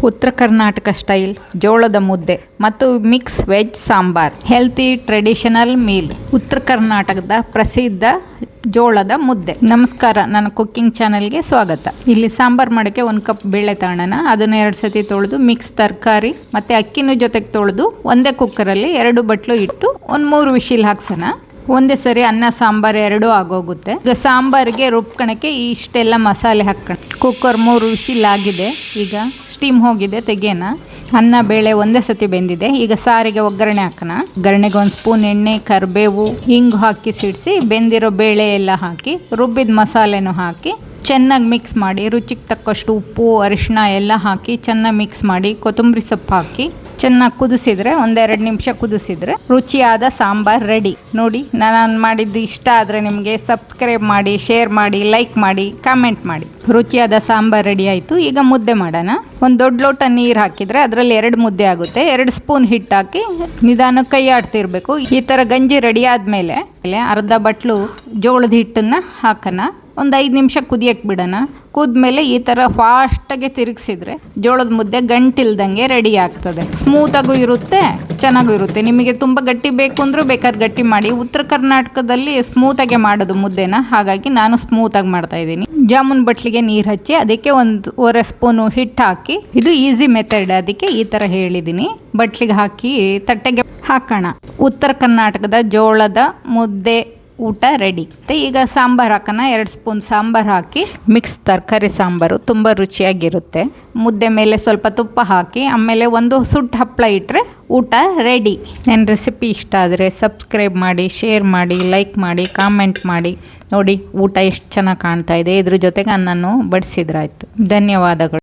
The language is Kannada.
ಉತ್ತರ ಕರ್ನಾಟಕ ಸ್ಟೈಲ್ ಜೋಳದ ಮುದ್ದೆ ಮತ್ತು mix veg sambar, healthy traditional meal. ಉತ್ತರ ಕರ್ನಾಟಕದ ಪ್ರಸಿದ್ಧ ಜೋಳದ ಮುದ್ದೆ. ನಮಸ್ಕಾರ, ನನ್ನ ಕುಕ್ಕಿಂಗ್ ಚಾನೆಲ್ಗೆ ಸ್ವಾಗತ. ಇಲ್ಲಿ ಸಾಂಬಾರ್ ಮಾಡೋಕ್ಕೆ 1 ಕಪ್ ಬೇಳೆ ತಗೊಳ್ಳೋಣ. ಅದನ್ನು 2 ಸತಿ ತೊಳೆದು ಮಿಕ್ಸ್ ತರಕಾರಿ ಮತ್ತು ಅಕ್ಕಿನೂ ಜೊತೆಗೆ ತೊಳೆದು ಒಂದೇ ಕುಕ್ಕರಲ್ಲಿ 2 ಬಟ್ಲು ಇಟ್ಟು 3 ವಿಶಿಲ್ ಹಾಕ್ಸೋಣ. ಒಂದೇ ಸರಿ ಅನ್ನ ಸಾಂಬಾರು 2 ಆಗೋಗುತ್ತೆ. ಈಗ ಸಾಂಬಾರಿಗೆ ರುಬ್ಕೊಳಕ್ಕೆ ಇಷ್ಟೆಲ್ಲ ಮಸಾಲೆ ಹಾಕೋಣ. ಕುಕ್ಕರ್ 3 ವಿಶಿಲ್ ಆಗಿದೆ. ಈಗ ಸ್ಟೀಮ್ ಹೋಗಿದೆ, ತೆಗೆಯೋಣ. ಅನ್ನ ಬೇಳೆ ಒಂದೇ ಸತಿ ಬೆಂದಿದೆ. ಈಗ ಸಾರಿಗೆ ಒಗ್ಗರಣೆ ಹಾಕೋಣ. ಒಗ್ಗರಣೆಗೆ 1 ಸ್ಪೂನ್ ಎಣ್ಣೆ, ಕರಿಬೇವು, ಹಿಂಗು ಹಾಕಿ ಸಿಡಿಸಿ ಬೆಂದಿರೋ ಬೇಳೆ ಎಲ್ಲ ಹಾಕಿ ರುಬ್ಬಿದ ಮಸಾಲೆನೂ ಹಾಕಿ ಚೆನ್ನಾಗಿ ಮಿಕ್ಸ್ ಮಾಡಿ, ರುಚಿಗೆ ತಕ್ಕಷ್ಟು ಉಪ್ಪು, ಅರಿಶಿನ ಎಲ್ಲ ಹಾಕಿ ಚೆನ್ನಾಗಿ ಮಿಕ್ಸ್ ಮಾಡಿ, ಕೊತ್ತಂಬರಿ ಸೊಪ್ಪು ಹಾಕಿ ಚೆನ್ನಾಗಿ ಕುದಿಸಿದ್ರೆ 1-2 ನಿಮಿಷ ಕುದಿಸಿದ್ರೆ ರುಚಿಯಾದ ಸಾಂಬಾರ್ ರೆಡಿ. ನೋಡಿ, ನಾನು ಮಾಡಿದ್ದು ಇಷ್ಟ ಆದರೆ ನಿಮಗೆ ಸಬ್ಸ್ಕ್ರೈಬ್ ಮಾಡಿ, ಶೇರ್ ಮಾಡಿ, ಲೈಕ್ ಮಾಡಿ, ಕಾಮೆಂಟ್ ಮಾಡಿ. ರುಚಿಯಾದ ಸಾಂಬಾರ್ ರೆಡಿ ಆಯಿತು. ಈಗ ಮುದ್ದೆ ಮಾಡೋಣ. 1 ದೊಡ್ಡ ಲೋಟ ನೀರು ಹಾಕಿದರೆ ಅದರಲ್ಲಿ 2 ಮುದ್ದೆ ಆಗುತ್ತೆ. 2 ಸ್ಪೂನ್ ಹಿಟ್ಟು ಹಾಕಿ ನಿಧಾನಕ್ಕೆ ಕೈ ಆಡ್ತಿರ್ಬೇಕು. ಈ ಥರ ಗಂಜಿ ರೆಡಿ ಆದಮೇಲೆ ಅರ್ಧ ಬಟ್ಲು ಜೋಳದ ಹಿಟ್ಟನ್ನು ಹಾಕೋಣ. 5 ನಿಮಿಷ ಕುದಿಯಕ್ಕೆ ಬಿಡೋಣ. ಕುದ್ಮೇಲೆ ಈ ಥರ ಫಾಸ್ಟಾಗಿ ತಿರುಗಿಸಿದ್ರೆ ಜೋಳದ ಮುದ್ದೆ ಗಂಟಿಲ್ದಂಗೆ ರೆಡಿ ಆಗ್ತದೆ. ಸ್ಮೂತಾಗೂ ಇರುತ್ತೆ, ಚೆನ್ನಾಗೂ ಇರುತ್ತೆ. ನಿಮಗೆ ತುಂಬ ಗಟ್ಟಿ ಬೇಕು ಅಂದರೂ ಬೇಕಾದ್ರೆ ಗಟ್ಟಿ ಮಾಡಿ. ಉತ್ತರ ಕರ್ನಾಟಕದಲ್ಲಿ ಸ್ಮೂತಾಗೆ ಮಾಡೋದು ಮುದ್ದೆನ, ಹಾಗಾಗಿ ನಾನು ಸ್ಮೂತಾಗಿ ಮಾಡ್ತಾಯಿದ್ದೀನಿ. ಜಾಮೂನ್ ಬಟ್ಲಿಗೆ ನೀರು ಹಚ್ಚಿ ಅದಕ್ಕೆ 1 ಸ್ಪೂನು ಹಿಟ್ಟು ಹಾಕಿ, ಇದು ಈಸಿ ಮೆಥಡ್, ಅದಕ್ಕೆ ಈ ಥರ ಹೇಳಿದ್ದೀನಿ. ಬಟ್ಲಿಗೆ ಹಾಕಿ ತಟ್ಟೆಗೆ ಹಾಕೋಣ. ಉತ್ತರ ಕರ್ನಾಟಕದ ಜೋಳದ ಮುದ್ದೆ ಊಟ ರೆಡಿ. ಈಗ ಸಾಂಬಾರು ಹಾಕೋಣ. 2 ಸ್ಪೂನ್ ಸಾಂಬಾರು ಹಾಕಿ ಮಿಕ್ಸ್ ತರಕಾರಿ ಸಾಂಬಾರು ತುಂಬ ರುಚಿಯಾಗಿರುತ್ತೆ. ಮುದ್ದೆ ಮೇಲೆ ಸ್ವಲ್ಪ ತುಪ್ಪ ಹಾಕಿ ಆಮೇಲೆ 1 ಸುಟ್ಟು ಹಪ್ಪಳ ಇಟ್ಟರೆ ಊಟ ರೆಡಿ. ನನ್ನ ರೆಸಿಪಿ ಇಷ್ಟ ಆದರೆ ಸಬ್ಸ್ಕ್ರೈಬ್ ಮಾಡಿ, ಶೇರ್ ಮಾಡಿ, ಲೈಕ್ ಮಾಡಿ, ಕಾಮೆಂಟ್ ಮಾಡಿ. ನೋಡಿ, ಊಟ ಎಷ್ಟು ಚೆನ್ನಾಗಿ ಕಾಣ್ತಾ ಇದೆ. ಇದ್ರ ಜೊತೆಗೆ ಅನ್ನನೂ ಬಡಿಸಿದ್ರಾಯ್ತು. ಧನ್ಯವಾದಗಳು.